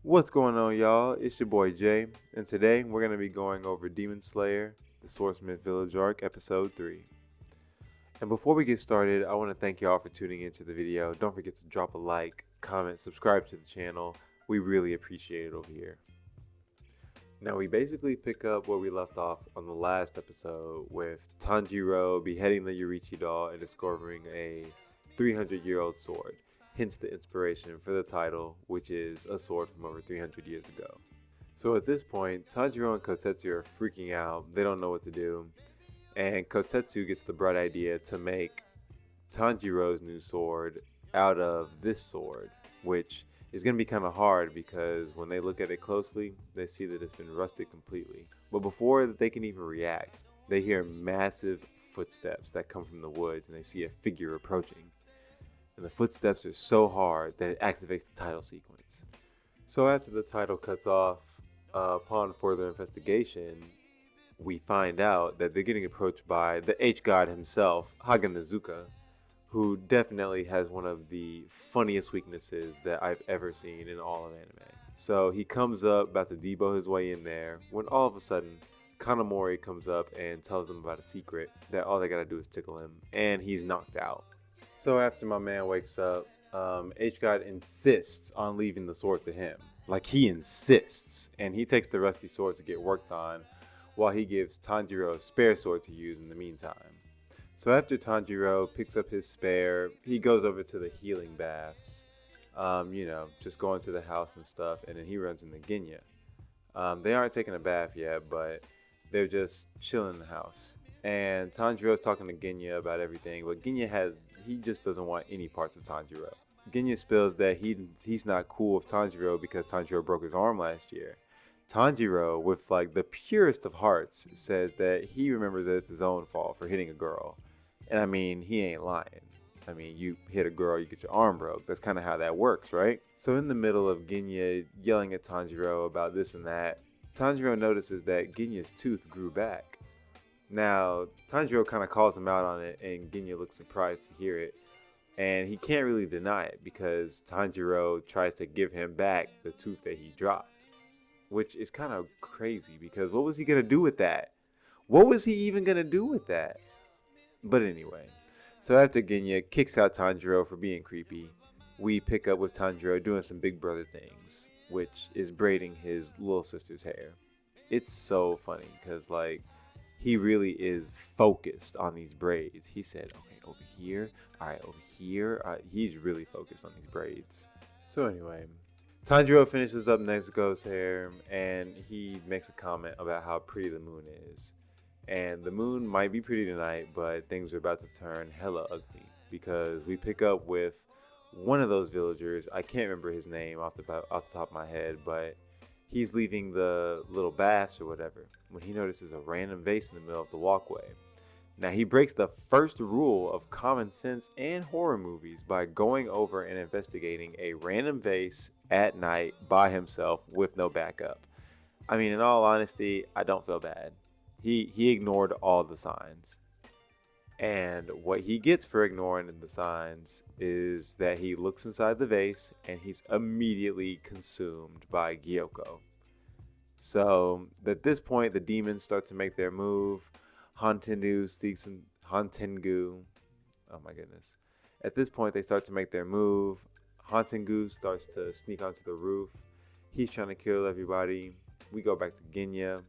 What's going on, y'all? It's your boy Jay, and today we're going to be going over Demon Slayer, the Swordsmith Village Arc, Episode 3. And before we get started, I want to thank y'all for tuning into the video. Don't forget to drop a like, comment, subscribe to the channel. We really appreciate it over here. Now, we basically pick up where we left off on the last episode with Tanjiro beheading the Yorichi doll and discovering a 300-year-old sword. Hence the inspiration for the title, which is a sword from over 300 years ago. So at this point, Tanjiro and Kotetsu are freaking out. They don't know what to do. And Kotetsu gets the bright idea to make Tanjiro's new sword out of this sword, which is going to be kind of hard because when they look at it closely, they see that it's been rusted completely. But before they can even react, they hear massive footsteps that come from the woods and they see a figure approaching. And the footsteps are so hard that it activates the title sequence. So after the title cuts off, upon further investigation, we find out that they're getting approached by the H-God himself, Haganazuka, who definitely has one of the funniest weaknesses that I've ever seen in all of anime. So he comes up, about to debo his way in there, when all of a sudden, Kanamori comes up and tells them about a secret that all they gotta do is tickle him, and he's knocked out. So after my man wakes up, H-God insists on leaving the sword to him. Like, he insists, and he takes the rusty sword to get worked on, while he gives Tanjiro a spare sword to use in the meantime. So after Tanjiro picks up his spare, he goes over to the healing baths, just going to the house and stuff, and then he runs into Genya. They aren't taking a bath yet, but they're just chilling in the house. And Tanjiro's talking to Genya about everything, but he just doesn't want any parts of Tanjiro. Genya spills that he's not cool with Tanjiro because Tanjiro broke his arm last year. Tanjiro, with like the purest of hearts, says that he remembers that it's his own fault for hitting a girl. And I mean, he ain't lying. I mean, you hit a girl, you get your arm broke. That's kind of how that works, right? So in the middle of Genya yelling at Tanjiro about this and that, Tanjiro notices that Genya's tooth grew back. Now, Tanjiro kind of calls him out on it, and Genya looks surprised to hear it. And he can't really deny it because Tanjiro tries to give him back the tooth that he dropped. Which is kind of crazy because what was he going to do with that? What was he even going to do with that? But anyway, so after Genya kicks out Tanjiro for being creepy, we pick up with Tanjiro doing some big brother things, which is braiding his little sister's hair. It's so funny because like he really is focused on these braids. He said, okay, over here, all right, over here. He's really focused on these braids. So anyway, Tanjiro finishes up Nezuko's hair and he makes a comment about how pretty the moon is. And the moon might be pretty tonight, but things are about to turn hella ugly because we pick up with one of those villagers. I can't remember his name off the top of my head, but he's leaving the little baths or whatever when he notices a random vase in the middle of the walkway. Now, he breaks the first rule of common sense and horror movies by going over and investigating a random vase at night by himself with no backup. I mean, in all honesty, I don't feel bad. He ignored all the signs. And what he gets for ignoring the signs is that he looks inside the vase and he's immediately consumed by Gyoko. So at this point, the demons start to make their move. Hantengu, oh my goodness. At this point, they start to make their move. Hantengu starts to sneak onto the roof. He's trying to kill everybody. We go back to Genya.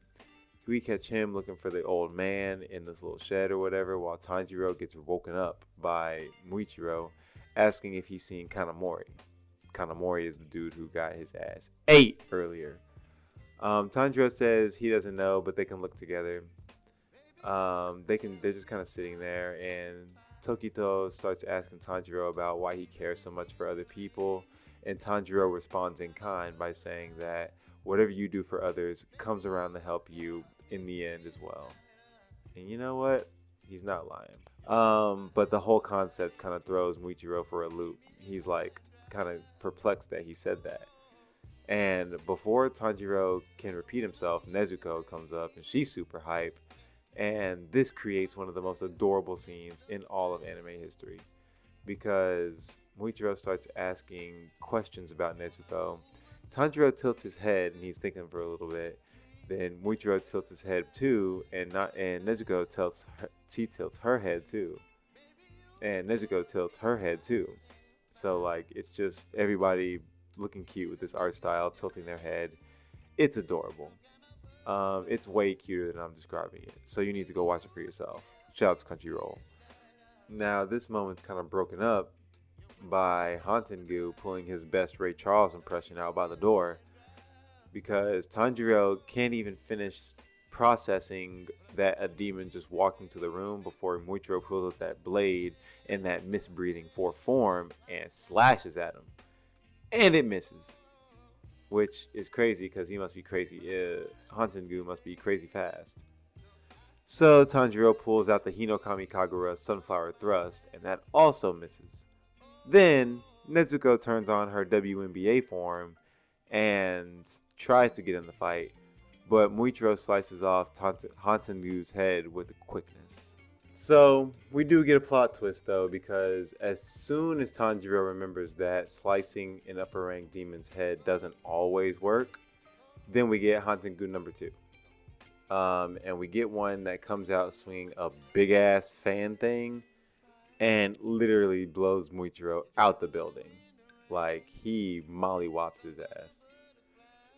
We catch him looking for the old man in this little shed or whatever, while Tanjiro gets woken up by Muichiro asking if he's seen Kanamori. Kanamori is the dude who got his ass ate earlier. Tanjiro says he doesn't know, but they can look together. They're just kind of sitting there, and Tokito starts asking Tanjiro about why he cares so much for other people, and Tanjiro responds in kind by saying that whatever you do for others comes around to help you in the end as well. And you know what? He's not lying. But the whole concept kind of throws Muichiro for a loop. He's like kind of perplexed that he said that. And before Tanjiro can repeat himself, Nezuko comes up and she's super hype. And this creates one of the most adorable scenes in all of anime history, because Muichiro starts asking questions about Nezuko. Tanjiro tilts his head and he's thinking for a little bit. Then Muichiro tilts his head too, and Nezuko tilts her head too, and Nezuko tilts her head too. So like it's just everybody looking cute with this art style, tilting their head. It's adorable. It's way cuter than I'm describing it. So you need to go watch it for yourself. Shout out to Crunchyroll. Now this moment's kind of broken up by Hantengu pulling his best Ray Charles impression out by the door, because Tanjiro can't even finish processing that a demon just walked into the room before Muichiro pulls out that blade in that mist-breathing form and slashes at him. And it misses. Which is crazy because he must be crazy. Hantengu must be crazy fast. So Tanjiro pulls out the Hinokami Kagura Sunflower Thrust, and that also misses. Then Nezuko turns on her WNBA form and tries to get in the fight, but Muichiro slices off Hantengu's head with quickness. So we do get a plot twist though, because as soon as Tanjiro remembers that slicing an upper rank demon's head doesn't always work, then we get Hantengu number 2. And we get one that comes out swinging a big ass fan thing and literally blows Muichiro out the building. Like he mollywops his ass.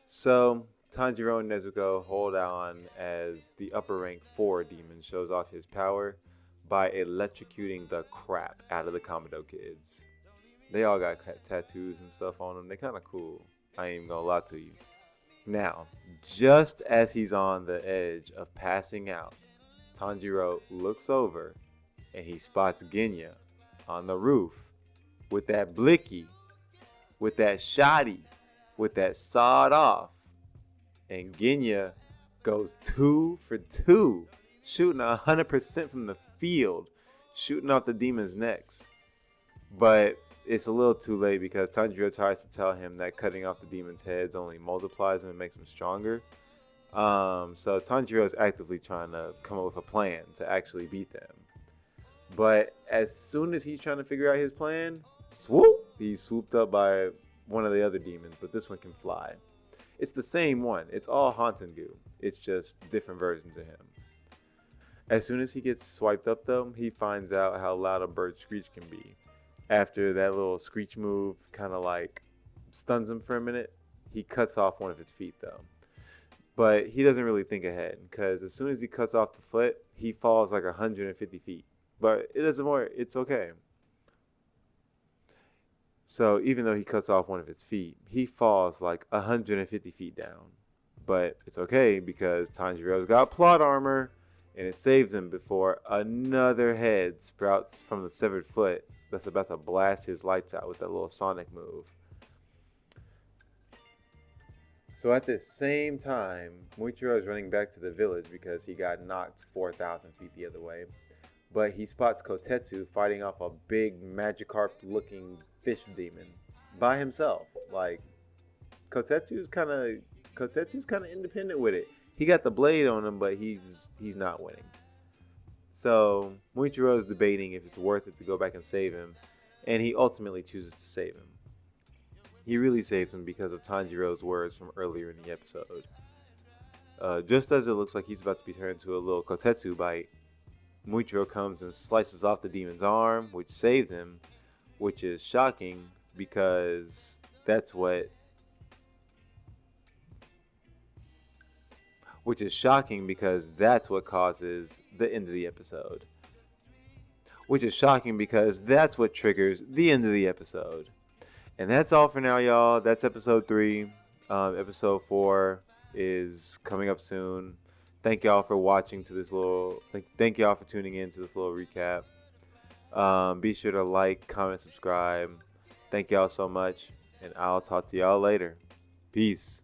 So Tanjiro and Nezuko hold on as the upper rank 4 demon shows off his power by electrocuting the crap out of the Kamado kids. They all got tattoos and stuff on them. They're kind of cool. I ain't even gonna lie to you. Now, just as he's on the edge of passing out, Tanjiro looks over and he spots Genya on the roof with that blicky, with that shotty, with that sawed off. And Genya goes 2 for 2, shooting 100% from the field, shooting off the demon's necks. But it's a little too late because Tanjiro tries to tell him that cutting off the demon's heads only multiplies them and makes them stronger. So Tanjiro is actively trying to come up with a plan to actually beat them. But as soon as he's trying to figure out his plan, swoop, he's swooped up by one of the other demons, but this one can fly. It's the same one. It's all Hantengu. It's just different versions of him. As soon as he gets swiped up though, he finds out how loud a bird screech can be. After that little screech move kind of like stuns him for a minute, he cuts off one of its feet though. But he doesn't really think ahead, because as soon as he cuts off the foot, he falls like 150 feet. But it doesn't work. It's okay. So even though he cuts off one of its feet, he falls like 150 feet down. But it's okay because Tanjiro's got plot armor, and it saves him before another head sprouts from the severed foot that's about to blast his lights out with that little sonic move. So at the same time, Muichiro is running back to the village because he got knocked 4,000 feet the other way. But he spots Kotetsu fighting off a big Magikarp-looking fish demon by himself. Like, Kotetsu's kind of independent with it. He got the blade on him, but he's not winning. So Muichiro is debating if it's worth it to go back and save him, and he ultimately chooses to save him. He really saves him because of Tanjiro's words from earlier in the episode. Just as it looks like he's about to be turned into a little Kotetsu bite, Muichiro comes and slices off the demon's arm, which saves him, which is shocking because that's what causes the end of the episode. Which is shocking because that's what triggers the end of the episode. And that's all for now, y'all. That's episode 3. Episode 4 is coming up soon. Thank y'all for watching to this little. Thank y'all for tuning in to this little recap. Be sure to like, comment, subscribe. Thank y'all so much, and I'll talk to y'all later. Peace.